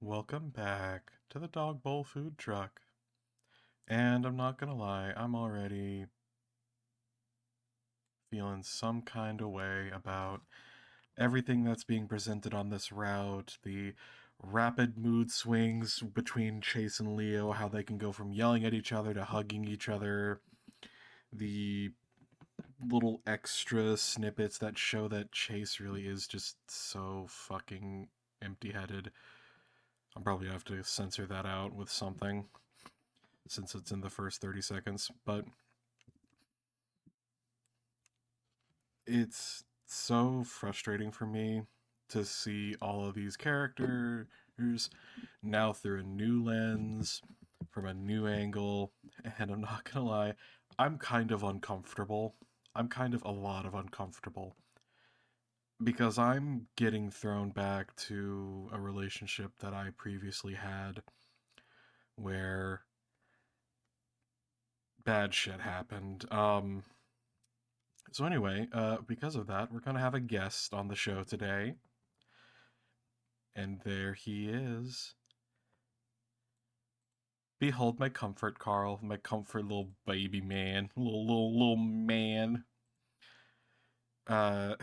Welcome back to the Dog Bowl food truck. And I'm not gonna lie, I'm already feeling some kind of way about everything that's being presented on this route, the rapid mood swings between Chase and Leo, how they can go from yelling at each other to hugging each other, the little extra snippets that show that Chase really is just so fucking empty-headed. I'm probably gonna have to censor that out with something, since it's in the first 30 seconds, but it's so frustrating for me to see all of these characters now through a new lens, from a new angle, and I'm not gonna lie, I'm kind of uncomfortable. I'm kind of a lot of uncomfortable. Because I'm getting thrown back to a relationship that I previously had where bad shit happened. So anyway, because of that, we're going to have a guest on the show today. And there he is. Behold my comfort, Carl. My comfort little baby man. Little man. Uh,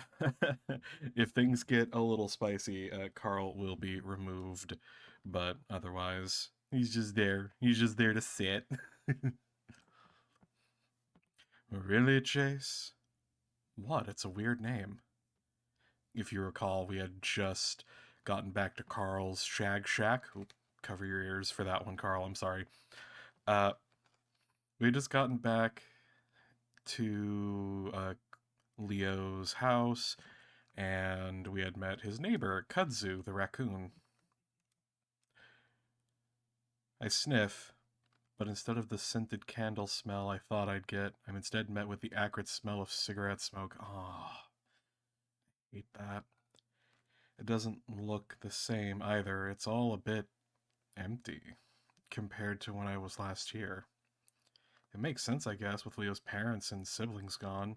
if things get a little spicy, Carl will be removed. But otherwise, he's just there. He's just there to sit. Really, Chase? What? It's a weird name. If you recall, we had just gotten back to Carl's Shag Shack. Oop, cover your ears for that one, Carl. I'm sorry. Uh, we had just gotten back to Leo's house, and we had met his neighbor, Kudzu, the raccoon. I sniff, but instead of the scented candle smell I thought I'd get, I'm instead met with the acrid smell of cigarette smoke. Ah, hate that. It doesn't look the same either. It's all a bit empty compared to when I was last here. It makes sense, I guess, with Leo's parents and siblings gone.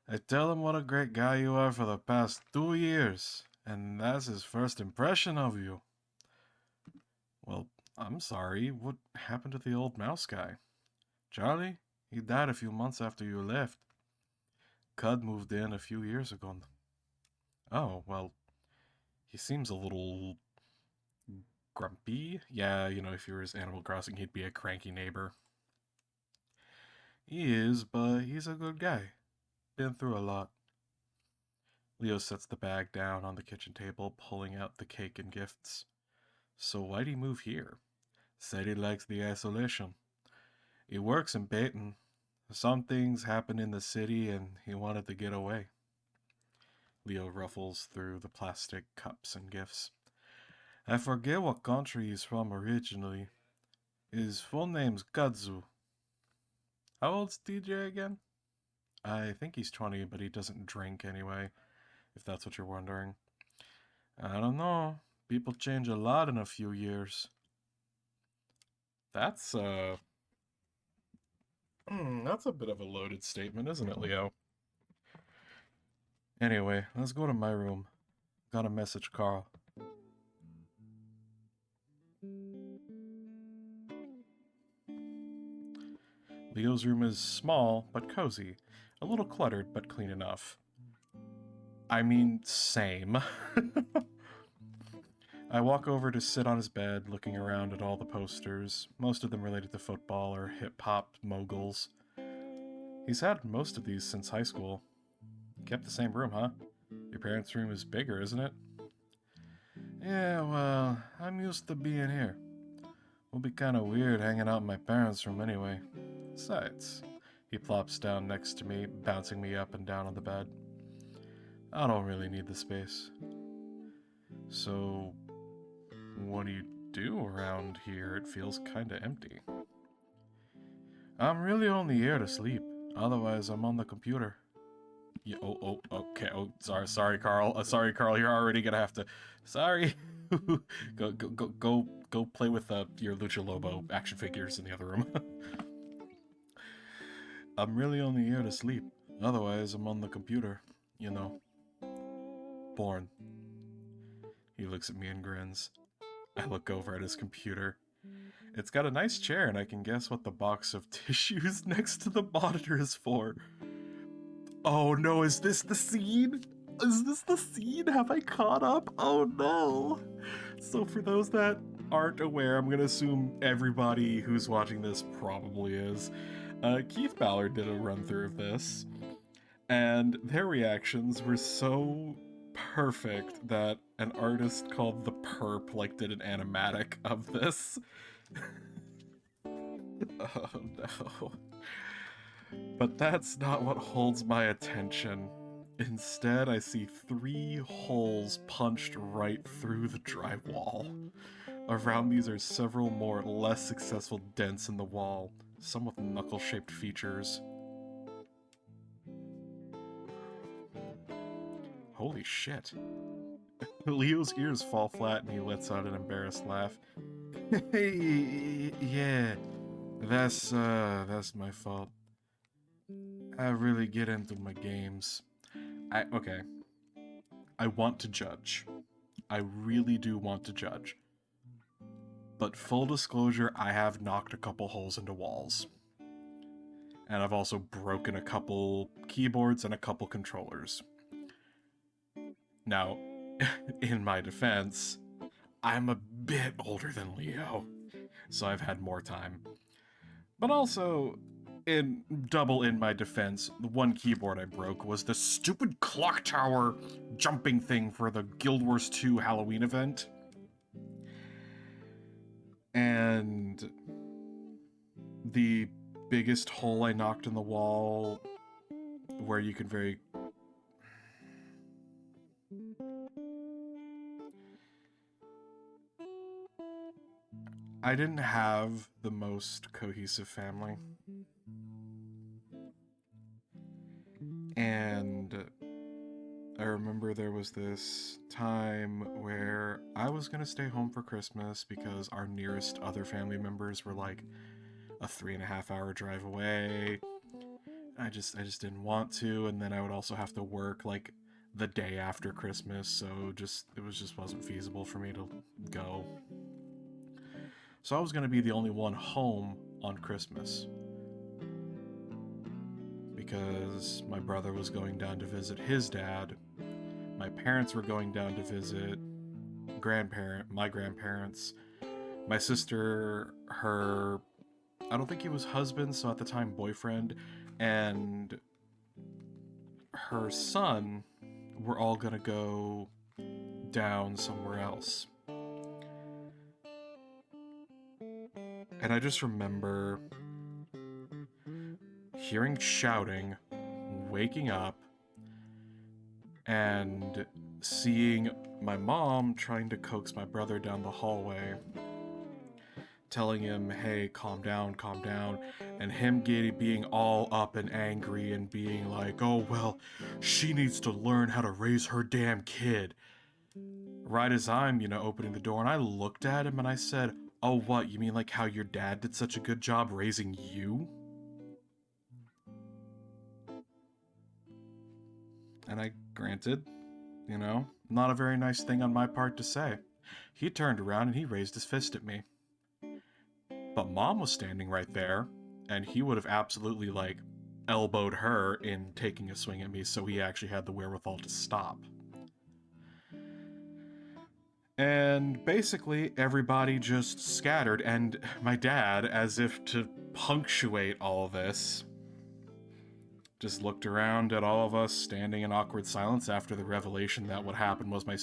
I tell him what a great guy you are for the past 2 years, and that's his first impression of you. Well, I'm sorry, what happened to the old mouse guy? Charlie? He died a few months after you left. Cud moved in a few years ago. Oh, well, he seems a little grumpy. Yeah, if he was Animal Crossing, he'd be a cranky neighbor. He is, but he's a good guy. Been through a lot. Leo sets the bag down on the kitchen table, pulling out the cake and gifts. So why'd he move here? Said he likes the isolation. He works in Baton. Some things happen in the city and he wanted to get away. Leo ruffles through the plastic cups and gifts. I forget what country he's from originally. His full name's Kudzu. How old's DJ again? I think he's 20, but he doesn't drink anyway, if that's what you're wondering. I don't know. People change a lot in a few years. That's, that's a bit of a loaded statement, isn't it, Leo? Anyway, let's go to my room. Got a message, Carl. Leo's room is small, but cozy. A little cluttered, but clean enough. I mean, same. I walk over to sit on his bed, looking around at all the posters, most of them related to football or hip-hop moguls. He's had most of these since high school. Kept the same room, huh? Your parents' room is bigger, isn't it? Yeah, well, I'm used to being here. Will be kinda weird hanging out in my parents' room anyway. Besides, he plops down next to me, bouncing me up and down on the bed. I don't really need the space. So, what do you do around here? It feels kinda empty. I'm really only here to sleep. Otherwise, I'm on the computer. Yeah, okay. Oh, sorry, Carl. Sorry, Carl. You're already gonna have to. Sorry. Go play with your Lucha Lobo action figures in the other room. I'm really only here to sleep. Otherwise, I'm on the computer. You know, porn. He looks at me and grins. I look over at his computer. It's got a nice chair, and I can guess what the box of tissues next to the monitor is for. Oh no, is this the scene? Is this the scene? Have I caught up? Oh no! So for those that aren't aware, I'm gonna assume everybody who's watching this probably is. Keith Ballard did a run through of this, and their reactions were so perfect that an artist called The Perp like did an animatic of this. Oh no. But that's not what holds my attention. Instead, I see 3 holes punched right through the drywall. Around these are several more less successful dents in the wall, some with knuckle-shaped features. Holy shit. Leo's ears fall flat and he lets out an embarrassed laugh. Yeah, that's my fault. I really get into my games. Okay. I want to judge. I really do want to judge. But full disclosure, I have knocked a couple holes into walls. And I've also broken a couple keyboards and a couple controllers. Now, in my defense, I'm a bit older than Leo, so I've had more time. But also, in my defense, the one keyboard I broke was the stupid clock tower jumping thing for the Guild Wars 2 Halloween event. And the biggest hole I knocked in the wall, where you can very... I didn't have the most cohesive family. And I remember there was this time where I was gonna stay home for Christmas because our nearest other family members were like a 3.5 hour drive away. I just didn't want to, and then I would also have to work like the day after Christmas, so it just wasn't feasible for me to go. So I was gonna be the only one home on Christmas because my brother was going down to visit his dad. My parents were going down to visit my grandparents. My sister, her, I don't think he was husband, so at the time boyfriend, and her son were all gonna go down somewhere else. And I just remember hearing shouting, waking up, and seeing my mom trying to coax my brother down the hallway, telling him, hey, calm down, and him being all up and angry and being like, oh, well, she needs to learn how to raise her damn kid. Right as I'm, opening the door, and I looked at him and I said, oh, what, you mean like how your dad did such a good job raising you? And I granted, not a very nice thing on my part to say. He turned around and he raised his fist at me. But Mom was standing right there, and he would have absolutely, elbowed her in taking a swing at me, so he actually had the wherewithal to stop. And basically, everybody just scattered, and my dad, as if to punctuate all this, just looked around at all of us standing in awkward silence after the revelation that what happened was my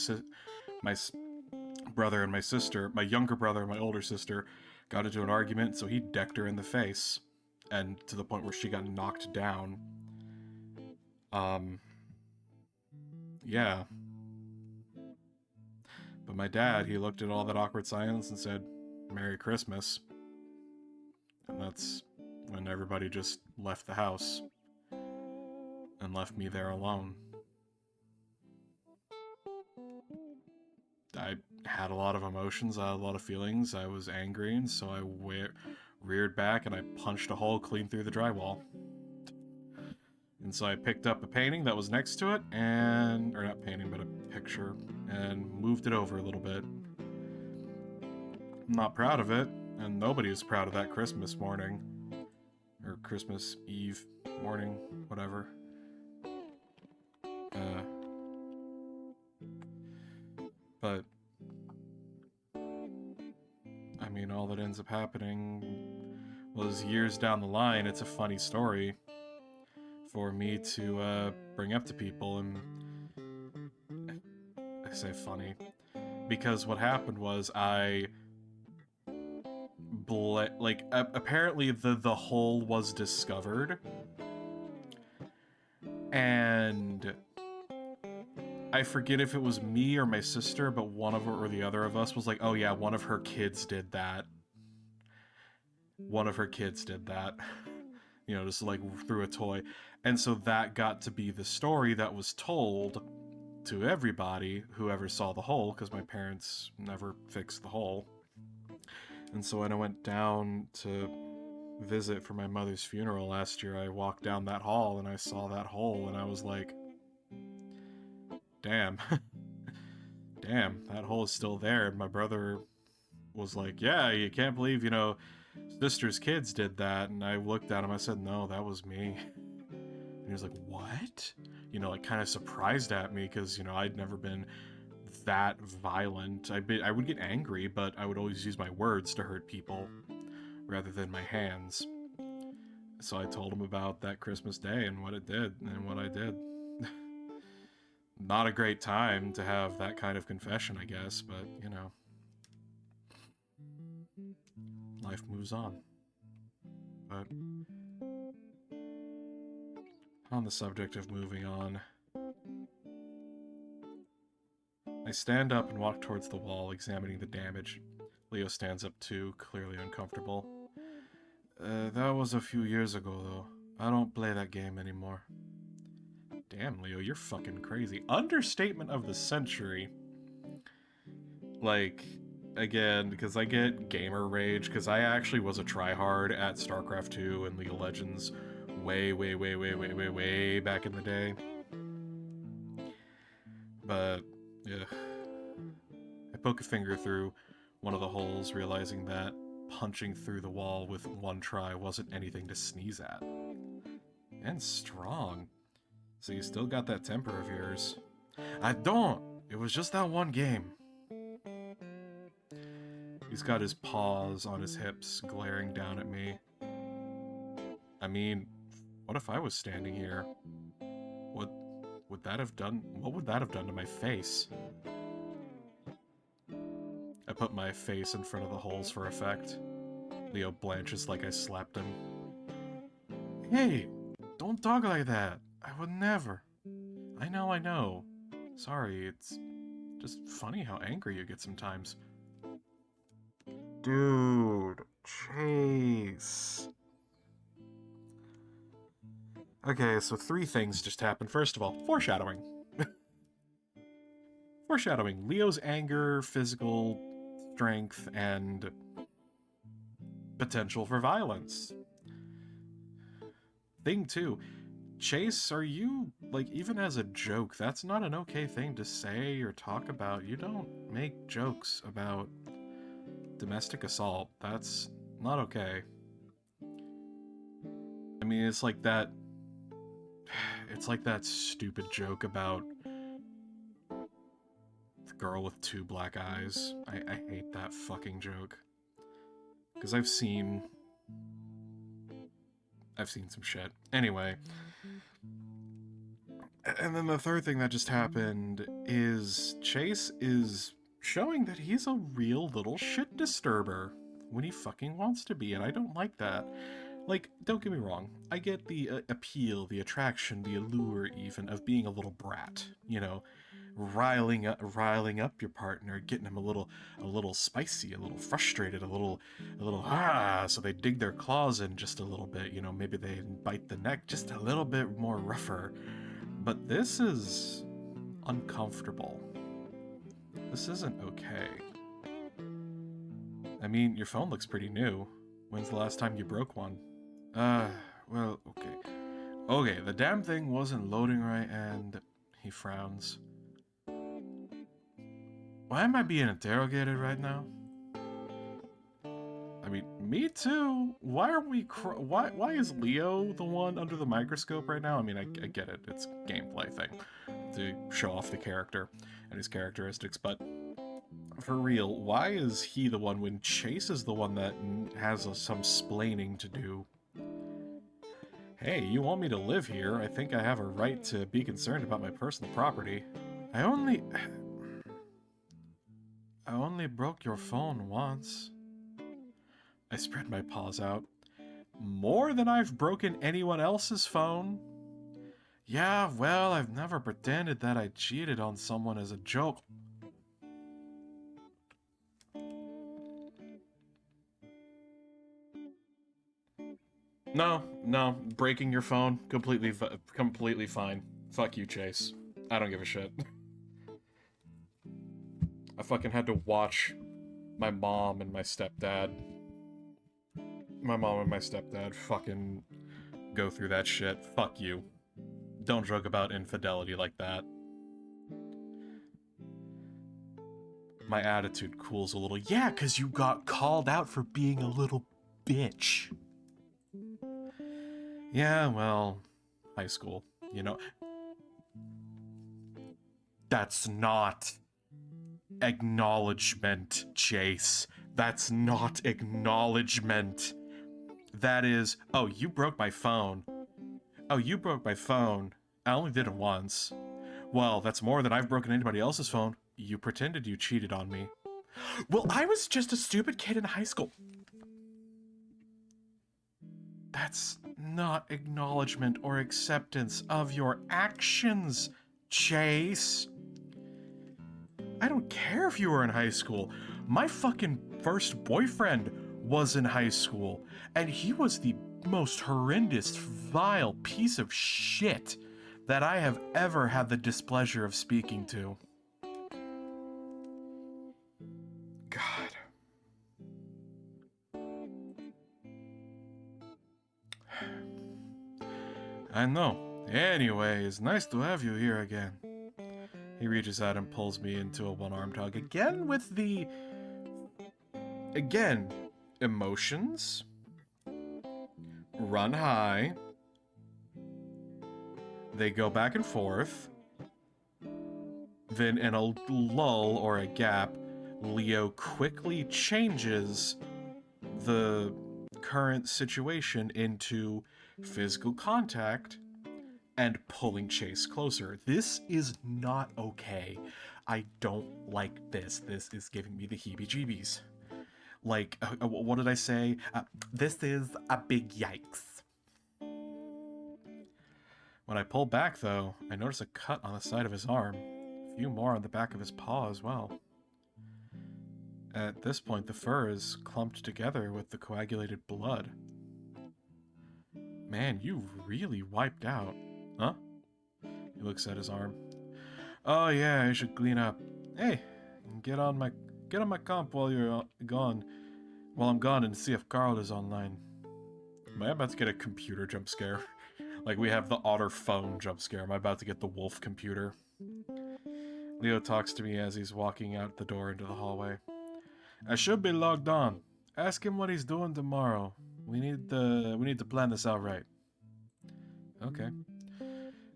brother and my sister, my younger brother and my older sister, got into an argument, so he decked her in the face, and to the point where she got knocked down. Yeah. But my dad, he looked at all that awkward silence and said, Merry Christmas. And that's when everybody just left the house and left me there alone. I had a lot of emotions, I had a lot of feelings, I was angry, and so I reared back and I punched a hole clean through the drywall. And so I picked up a painting that was next to it, or not painting, but a picture, and moved it over a little bit. I'm not proud of it, and nobody is proud of that Christmas morning. Or Christmas Eve morning, whatever. But I mean, all that ends up happening was years down the line. It's a funny story for me to bring up to people, and I say funny because what happened was apparently the hole was discovered, and I forget if it was me or my sister, but one of her or the other of us was like, oh yeah, one of her kids did that. One of her kids did that. You know, just like threw a toy. And so that got to be the story that was told to everybody who ever saw the hole, because my parents never fixed the hole. And so when I went down to visit for my mother's funeral last year, I walked down that hall and I saw that hole, and I was like, damn. Damn, that hole is still there. And my brother was like, yeah, you can't believe, you know, sister's kids did that. And I looked at him, I said, no, that was me. And he was like, what? You know, like kind of surprised at me because, you know, I'd never been that violent. I would get angry, but I would always use my words to hurt people rather than my hands. So I told him about that Christmas day and what it did and what I did. Not a great time to have that kind of confession, I guess, but, you know. Life moves on. But on the subject of moving on, I stand up and walk towards the wall, examining the damage. Leo stands up too, clearly uncomfortable. That was a few years ago, though. I don't play that game anymore. Damn, Leo, you're fucking crazy. Understatement of the century. Like, again, because I get gamer rage, because I actually was a tryhard at StarCraft 2 and League of Legends way back in the day. But, yeah. I poke a finger through one of the holes, realizing that punching through the wall with one try wasn't anything to sneeze at. And strong. So you still got that temper of yours. I don't! It was just that one game. He's got his paws on his hips, glaring down at me. I mean, what if I was standing here? What would that have done to my face? I put my face in front of the holes for effect. Leo blanches like I slapped him. Hey, don't talk like that. I would never. I know. Sorry, it's just funny how angry you get sometimes. Dude, Chase. Okay, so 3 things just happened. First of all, foreshadowing. Foreshadowing. Leo's anger, physical strength, and potential for violence. Thing 2. Chase, are you, like, even as a joke, that's not an okay thing to say or talk about. You don't make jokes about domestic assault. That's not okay. I mean, it's like that stupid joke about the girl with 2 black eyes. I hate that fucking joke. Because I've seen some shit. Anyway. And then the third thing that just happened is Chase is showing that he's a real little shit disturber when he fucking wants to be, and I don't like that. Like, don't get me wrong, I get the appeal, the attraction, the allure even of being a little brat, you know, riling up your partner, getting him a little spicy, a little frustrated, a little so they dig their claws in just a little bit, you know, maybe they bite the neck just a little bit more rougher. But this is uncomfortable. This isn't okay. I mean, your phone looks pretty new. When's the last time you broke one? Well, okay. Okay, the damn thing wasn't loading right, and he frowns. Why am I being interrogated right now? mean, me too. Why are we? Why is Leo the one under the microscope right now? I mean, I get it. It's a gameplay thing to show off the character and his characteristics, but for real, why is he the one when Chase is the one that has some splaining to do? Hey, you want me to live here? I think I have a right to be concerned about my personal property. I only broke your phone once. I spread my paws out. More than I've broken anyone else's phone? Yeah, well, I've never pretended that I cheated on someone as a joke. No, breaking your phone, completely fine. Fuck you, Chase. I don't give a shit. I fucking had to watch my mom and my stepdad fucking go through that shit. Fuck you. Don't joke about infidelity like that. My attitude cools a little. Yeah, 'cause you got called out for being a little bitch. Yeah, well, high school, you know. That's not acknowledgement, Chase. That's not acknowledgement. That is, oh, you broke my phone. Oh, you broke my phone. I only did it once. Well, that's more than I've broken anybody else's phone. You pretended you cheated on me. Well, I was just a stupid kid in high school. That's not acknowledgement or acceptance of your actions, Chase. I don't care if you were in high school. My fucking first boyfriend was in high school, and he was the most horrendous, vile piece of shit that I have ever had the displeasure of speaking to. God. I know. Anyway, it's nice to have you here again. He reaches out and pulls me into a one-armed hug again with the... Again, emotions run high. They go back and forth. Then in a lull or a gap, Leo quickly changes the current situation into physical contact and pulling Chase closer. This is not okay. I don't like this. This is giving me the heebie-jeebies. Like, what did I say? This is a big yikes. When I pull back, though, I notice a cut on the side of his arm. A few more on the back of his paw as well. At this point, the fur is clumped together with the coagulated blood. Man, you really wiped out. Huh? He looks at his arm. Oh yeah, I should clean up. Hey, get on my comp while you're gone. While I'm gone, and see if Carl is online. Am I about to get a computer jump scare? Like we have the otter phone jump scare. Am I about to get the wolf computer? Leo talks to me as he's walking out the door into the hallway. I should be logged on. Ask him what he's doing tomorrow. We need to plan this out right. Okay.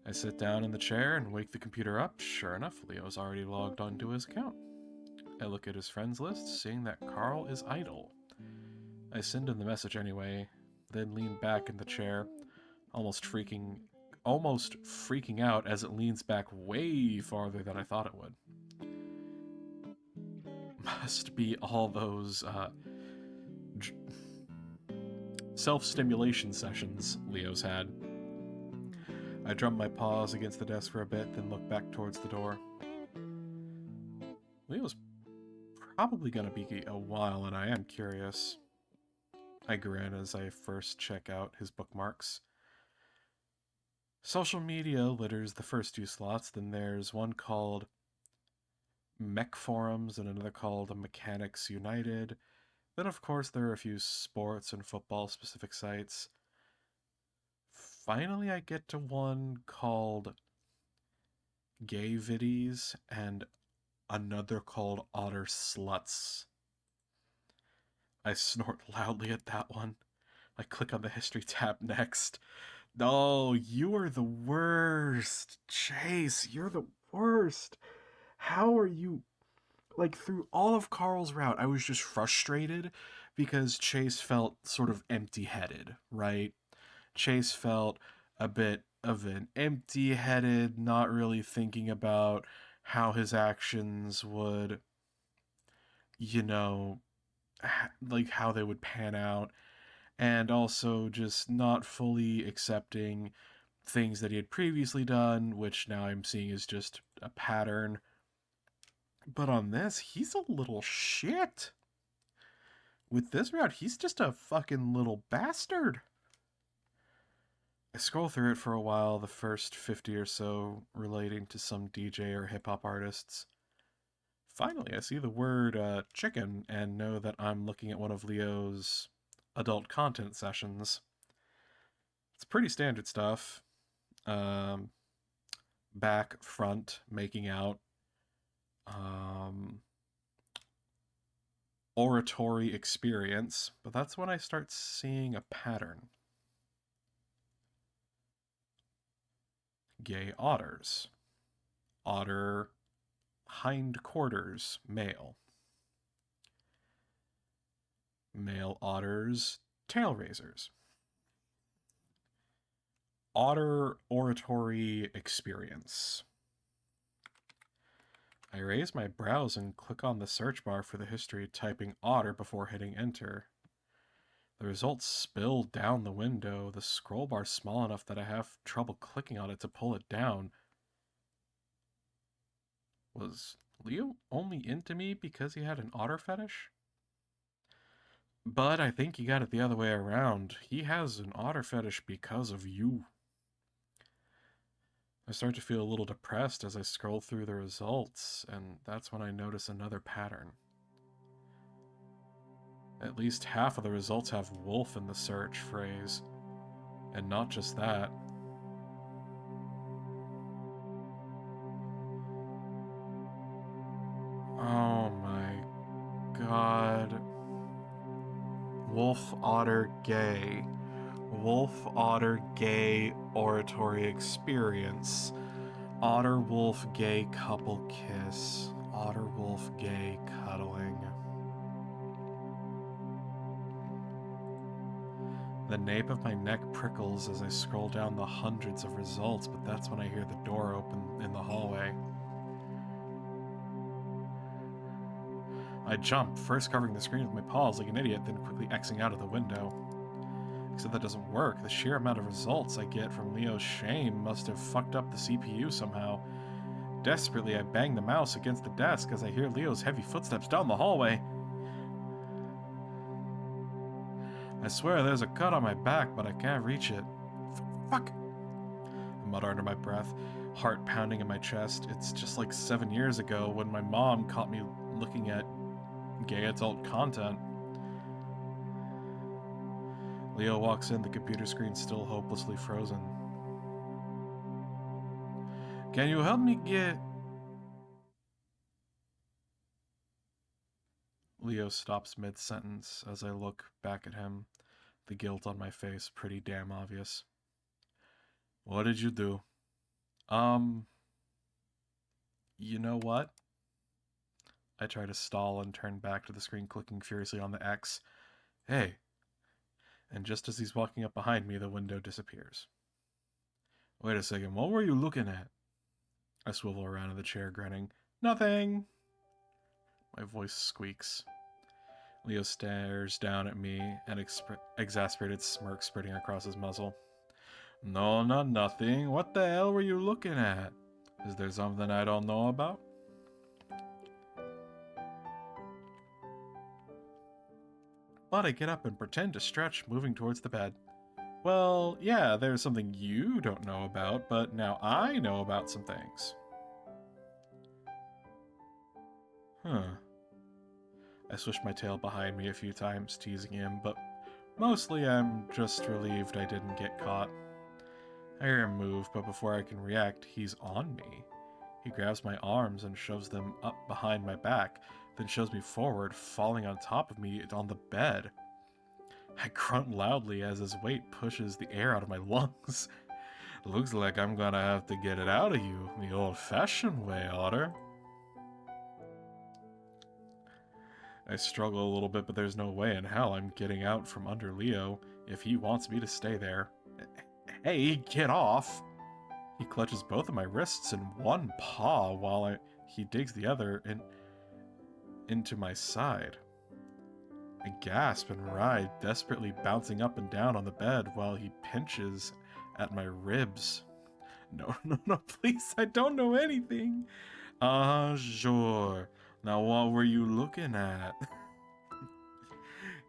I sit down in the chair and wake the computer up. Sure enough, Leo's already logged onto his account. I look at his friends list, seeing that Carl is idle. I send him the message anyway, then lean back in the chair, almost freaking out as it leans back way farther than I thought it would. Must be all those self-stimulation sessions Leo's had. I drum my paws against the desk for a bit, then look back towards the door. Leo's probably gonna be a while, and I am curious. I grin as I first check out his bookmarks. Social media litters the first two slots, then there's one called Mech Forums and another called Mechanics United. Then, of course, there are a few sports and football-specific sites. Finally, I get to one called Gay Viddies and another called Otter Sluts. I snort loudly at that one. I click on the history tab next. No, you are the worst. Chase, you're the worst. How are you? Like, through all of Carl's route, I was just frustrated because Chase felt sort of empty headed, right? Chase felt a bit of an empty headed, not really thinking about how his actions would, you know, like how they would pan out, and also just not fully accepting things that he had previously done, which now I'm seeing is just a pattern. But on this, he's a little shit. With this route, he's just a fucking little bastard. I scroll through it for a while, the first 50 or so relating to some DJ or hip hop artists. Finally, I see the word chicken and know that I'm looking at one of Leo's adult content sessions. It's pretty standard stuff. Um, Back, front, making out. Oratory experience, but that's when I start seeing a pattern. Gay otters. Otter hindquarters, male. Male otters, tail raisers. Otter oratory experience. I raise my brows and click on the search bar for the history, typing otter before hitting enter. The results spill down the window, the scroll bar small enough that I have trouble clicking on it to pull it down. Was Leo only into me because he had an otter fetish? But I think you got it the other way around. He has an otter fetish because of you. I start to feel a little depressed as I scroll through the results, and that's when I notice another pattern. At least half of the results have wolf in the search phrase. And not just that. Oh my god. Wolf otter gay. Wolf otter gay oratory experience. Otter wolf gay couple kiss. Otter wolf gay cuddling. The nape of my neck prickles as I scroll down the hundreds of results, but that's when I hear the door open in the hallway. I jump, first covering the screen with my paws like an idiot, then quickly Xing out of the window. Except that doesn't work. The sheer amount of results I get from Leo's shame must have fucked up the CPU somehow. Desperately, I bang the mouse against the desk as I hear Leo's heavy footsteps down the hallway. I swear there's a cut on my back, but I can't reach it. Fuck! I mutter under my breath, heart pounding in my chest. It's just like 7 years ago when my mom caught me looking at gay adult content. Leo walks in, the computer screen still hopelessly frozen. Can you help me get... Leo stops mid-sentence as I look back at him, the guilt on my face pretty damn obvious. What did you do? You know what? I try to stall and turn back to the screen, clicking furiously on the X. Hey. And just as he's walking up behind me, the window disappears. Wait a second, what were you looking at? I swivel around in the chair, grinning. Nothing! My voice squeaks. Leo stares down at me, an exasperated smirk spreading across his muzzle. No, not nothing. What the hell were you looking at? Is there something I don't know about? But I get up and pretend to stretch, moving towards the bed. Well, yeah, there's something you don't know about, but now I know about some things. Huh. I swish my tail behind me a few times, teasing him, but mostly I'm just relieved I didn't get caught. I hear him move, but before I can react, he's on me. He grabs my arms and shoves them up behind my back, then shoves me forward, falling on top of me on the bed. I grunt loudly as his weight pushes the air out of my lungs. Looks like I'm gonna have to get it out of you the old-fashioned way, Otter. I struggle a little bit, but there's no way in hell I'm getting out from under Leo if he wants me to stay there. Hey, get off! He clutches both of my wrists in one paw while he digs the other into my side. I gasp and writhe, desperately bouncing up and down on the bed while he pinches at my ribs. No, please, I don't know anything. Sure. Now what were you looking at?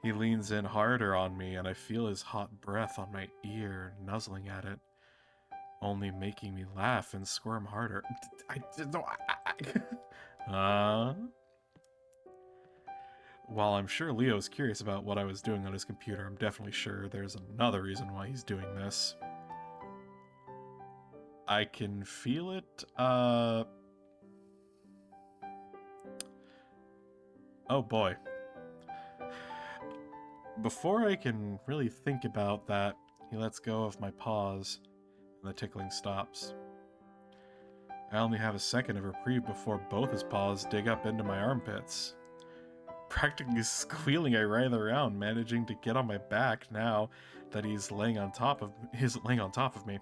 He leans in harder on me, and I feel his hot breath on my ear, nuzzling at it, only making me laugh and squirm harder. While I'm sure Leo's curious about what I was doing on his computer, I'm definitely sure there's another reason why he's doing this. I can feel it, oh boy. Before I can really think about that, he lets go of my paws, and the tickling stops. I only have a second of reprieve before both his paws dig up into my armpits. Practically squealing, I writhe around, managing to get on my back now that he's laying on top of me.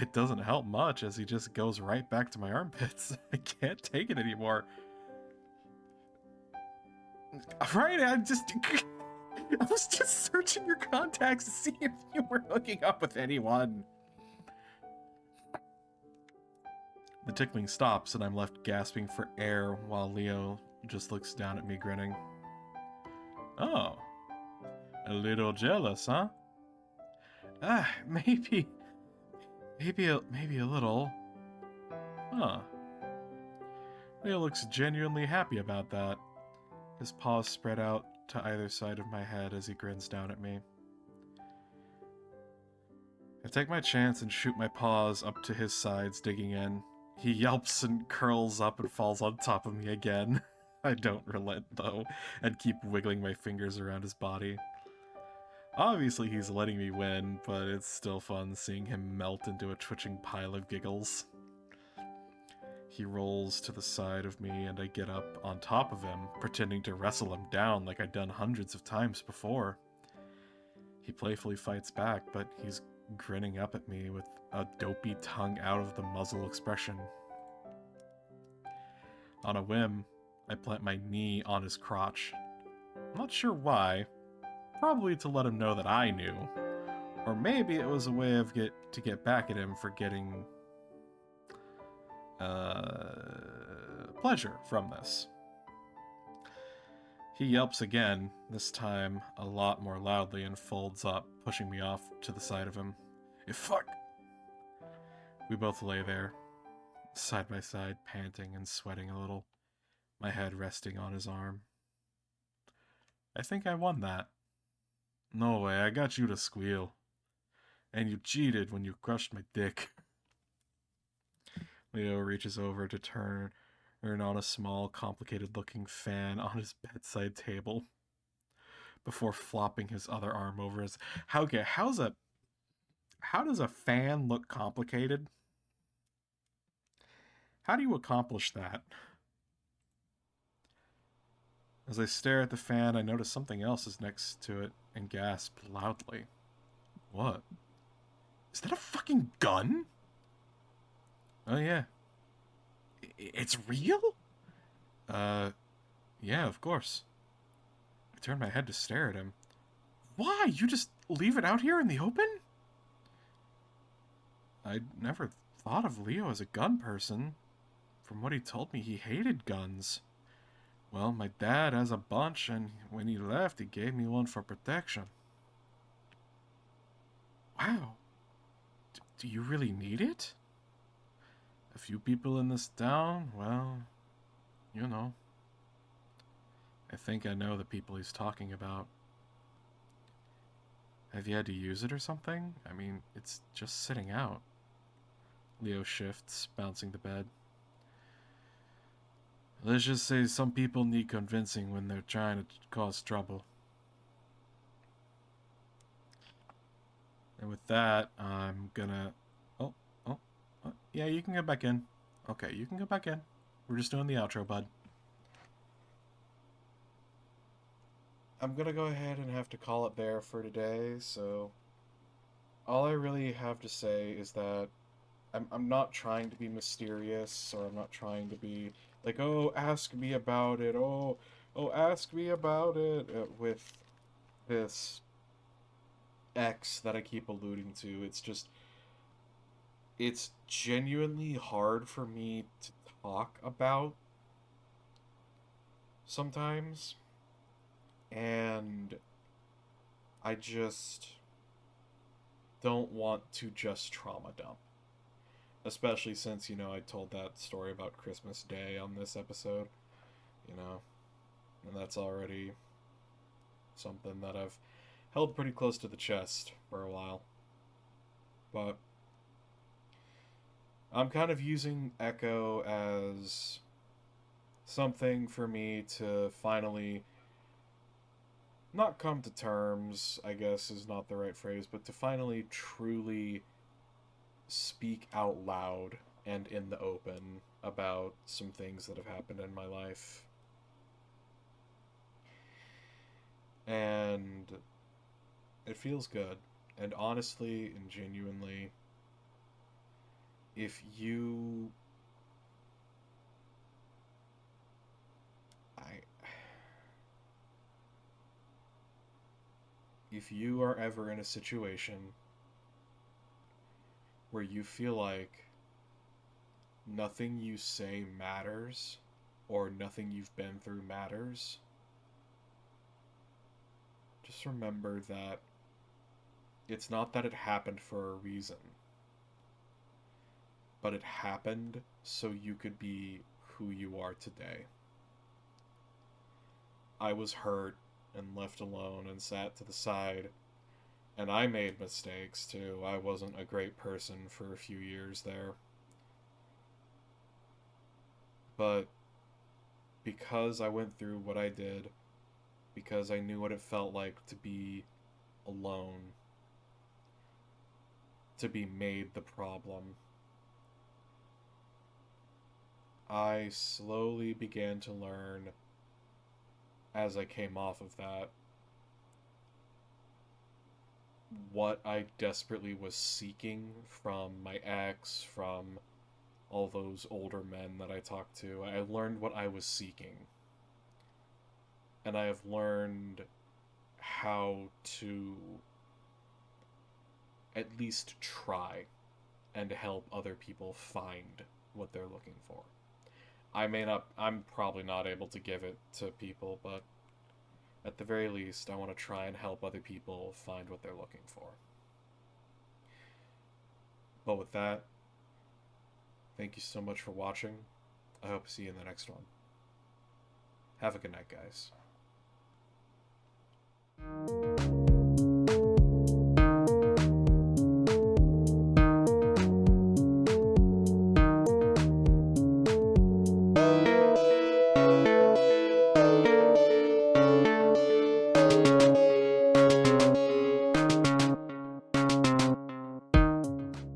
It doesn't help much as he just goes right back to my armpits. I can't take it anymore. Right, I was just searching your contacts to see if you were hooking up with anyone. The tickling stops and I'm left gasping for air while Leo just looks down at me grinning. Oh, a little jealous, huh? Maybe a little. Huh. Leo looks genuinely happy about that. His paws spread out to either side of my head as he grins down at me. I take my chance and shoot my paws up to his sides, digging in. He yelps and curls up and falls on top of me again. I don't relent, though, and keep wiggling my fingers around his body. Obviously he's letting me win, but it's still fun seeing him melt into a twitching pile of giggles. He rolls to the side of me and I get up on top of him, pretending to wrestle him down like I'd done hundreds of times before. He playfully fights back, but he's grinning up at me with a dopey tongue out of the muzzle expression. On a whim, I plant my knee on his crotch. I'm not sure why. Probably to let him know that I knew. Or maybe it was a way of to get back at him for getting pleasure from this. He yelps again, this time a lot more loudly, and folds up, pushing me off to the side of him. Fuck! We both lay there, side by side, panting and sweating a little, my head resting on his arm. I think I won that. No way, I got you to squeal. And you cheated when you crushed my dick. Leo reaches over to turn on a small, complicated-looking fan on his bedside table before flopping his other arm over his... How does a fan look complicated? How do you accomplish that? As I stare at the fan, I notice something else is next to it and gasp loudly. What? Is that a fucking gun? Oh yeah. It's real? Yeah, of course. I turn my head to stare at him. Why? You just leave it out here in the open? I'd never thought of Leo as a gun person. From what he told me, he hated guns. Well, my dad has a bunch, and when he left, he gave me one for protection. Wow. Do you really need it? A few people in this town, well, you know. I think I know the people he's talking about. Have you had to use it or something? I mean, it's just sitting out. Leo shifts, bouncing the bed. Let's just say some people need convincing when they're trying to cause trouble. And with that, I'm gonna... Oh, oh, yeah, you can get back in. Okay, you can go back in. We're just doing the outro, bud. I'm gonna go ahead and have to call it there for today, so... All I really have to say is that I'm not trying to be mysterious, or I'm not trying to be like, oh, ask me about it, oh, ask me about it, with this X that I keep alluding to. It's just, it's genuinely hard for me to talk about sometimes, and I just don't want to just trauma dump. Especially since, I told that story about Christmas Day on this episode, you know, and that's already something that I've held pretty close to the chest for a while. But I'm kind of using Echo as something for me to finally not come to terms, I guess is not the right phrase, but to finally truly speak out loud and in the open about some things that have happened in my life. And it feels good. And honestly and genuinely, if you I if you are ever in a situation where you feel like nothing you say matters or nothing you've been through matters, just remember that it's not that it happened for a reason, but it happened so you could be who you are today. I was hurt and left alone and sat to the side, and I made mistakes too. I wasn't a great person for a few years there. But because I went through what I did, because I knew what it felt like to be alone, to be made the problem, I slowly began to learn as I came off of that what I desperately was seeking from my ex, from all those older men that I talked to. I learned what I was seeking. And I have learned how to at least try and help other people find what they're looking for. I'm probably not able to give it to people, but at the very least, I want to try and help other people find what they're looking for. But with that, thank you so much for watching. I hope to see you in the next one. Have a good night, guys.